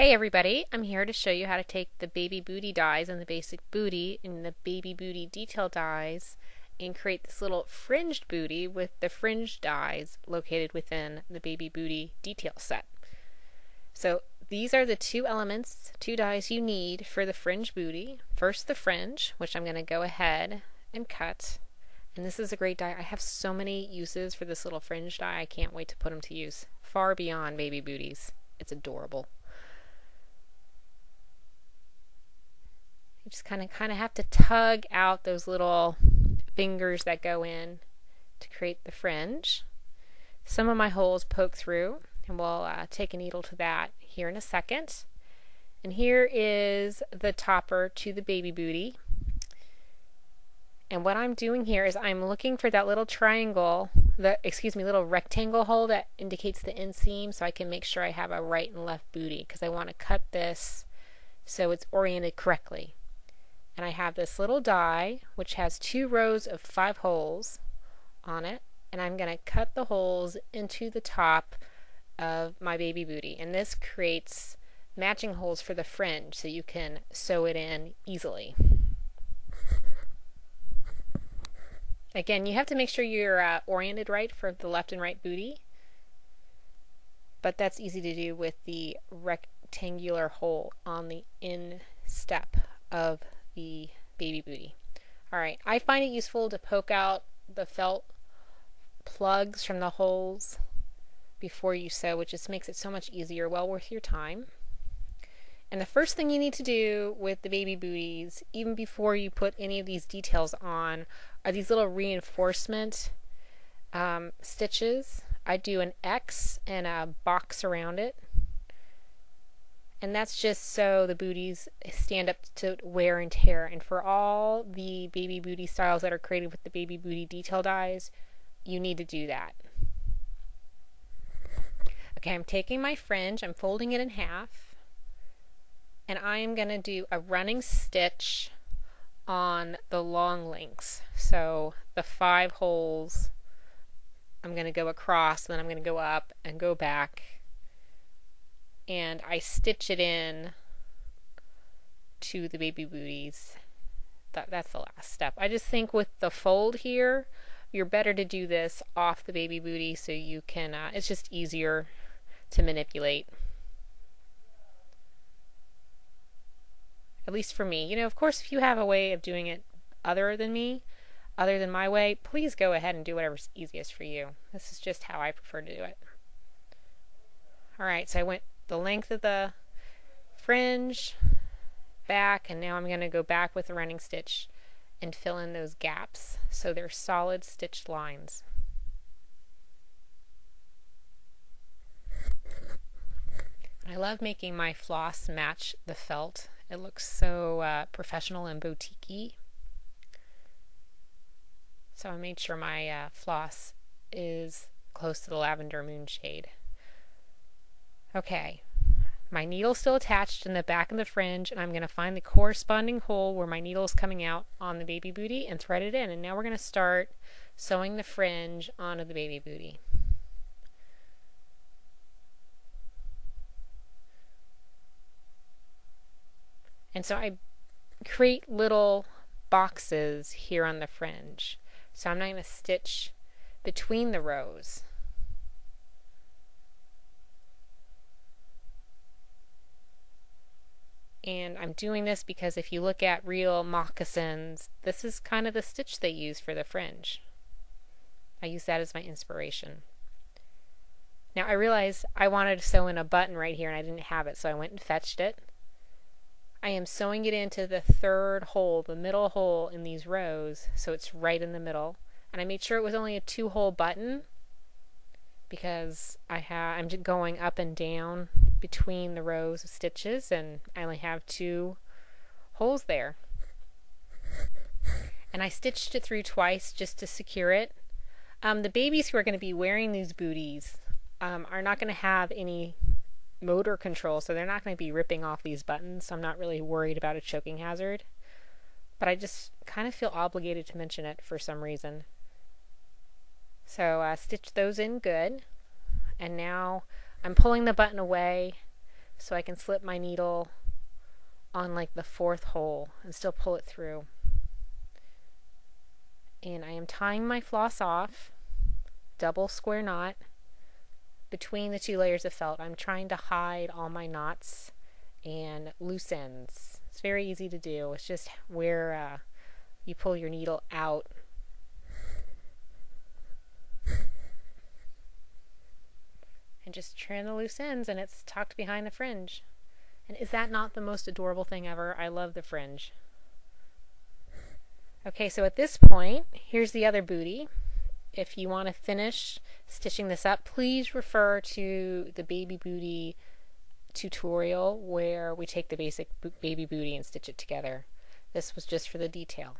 Hey everybody, I'm here to show you how to take the baby booty dies and the basic booty and the baby booty detail dies and create this little fringed booty with the fringe dies located within the baby booty detail set. So these are the two elements, two dies you need for the fringe booty. First the fringe, which I'm going to go ahead and cut. And this is a great die. I have so many uses for this little fringe die. I can't wait to put them to use far beyond baby booties. It's adorable. You just kind of have to tug out those little fingers that go in to create the fringe. Some of my holes poke through, and we'll take a needle to that here in a second. And here is the topper to the baby booty. And what I'm doing here is I'm looking for that little triangle, little rectangle hole that indicates the inseam, so I can make sure I have a right and left booty, because I want to cut this so it's oriented correctly. And I have this little die which has 2 rows of 5 holes on it, and I'm going to cut the holes into the top of my baby booty, and this creates matching holes for the fringe so you can sew it in easily. Again, you have to make sure you're oriented right for the left and right booty, but that's easy to do with the rectangular hole on the instep of the baby booty. Alright, I find it useful to poke out the felt plugs from the holes before you sew, which just makes it so much easier, well worth your time. And the first thing you need to do with the baby booties, even before you put any of these details on, are these little reinforcement stitches. I do an X and a box around it. And that's just so the booties stand up to wear and tear. And for all the baby booty styles that are created with the baby booty detail dies, you need to do that. Okay, I'm taking my fringe, I'm folding it in half, and I'm going to do a running stitch on the long lengths. So the 5 holes, I'm going to go across, then I'm going to go up and go back, and I stitch it in to the baby booties. That's the last step. I just think with the fold here, you're better to do this off the baby booty so you can, it's just easier to manipulate. At least for me. You know, of course, if you have a way of doing it other than me, other than my way, please go ahead and do whatever's easiest for you. This is just how I prefer to do it. Alright, so I went the length of the fringe back, and now I'm going to go back with the running stitch and fill in those gaps so they're solid stitched lines. I love making my floss match the felt. It looks so professional and boutique-y. So I made sure my floss is close to the lavender moon shade. Okay, my needle's still attached in the back of the fringe, and I'm going to find the corresponding hole where my needle is coming out on the baby booty and thread it in. And now we're going to start sewing the fringe onto the baby booty. And so I create little boxes here on the fringe. So I'm not going to stitch between the rows. And I'm doing this because if you look at real moccasins, this is kind of the stitch they use for the fringe. I use that as my inspiration. Now I realized I wanted to sew in a button right here and I didn't have it, so I went and fetched it. I am sewing it into the 3rd hole, the middle hole in these rows, so it's right in the middle. And I made sure it was only a 2-hole button because I'm just going up and down between the rows of stitches, and I only have 2 holes there. And I stitched it through twice just to secure it. The babies who are going to be wearing these booties are not going to have any motor control, so they're not going to be ripping off these buttons, so I'm not really worried about a choking hazard. But I just kind of feel obligated to mention it for some reason. So stitch those in good, and now I'm pulling the button away so I can slip my needle on like the 4th hole and still pull it through. And I am tying my floss off, double square knot, between the 2 layers of felt. I'm trying to hide all my knots and loose ends. It's very easy to do. It's just where you pull your needle out. And just trim the loose ends, and it's tucked behind the fringe. And is that not the most adorable thing ever? I love the fringe. Okay, so at this point, here's the other booty. If you want to finish stitching this up, please refer to the baby booty tutorial where we take the basic baby booty and stitch it together. This was just for the detail.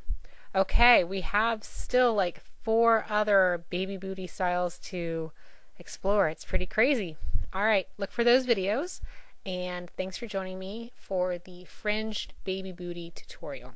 Okay, we have still like 4 other baby booty styles to explore. It's pretty crazy. All right, look for those videos, and thanks for joining me for the fringed baby booty tutorial.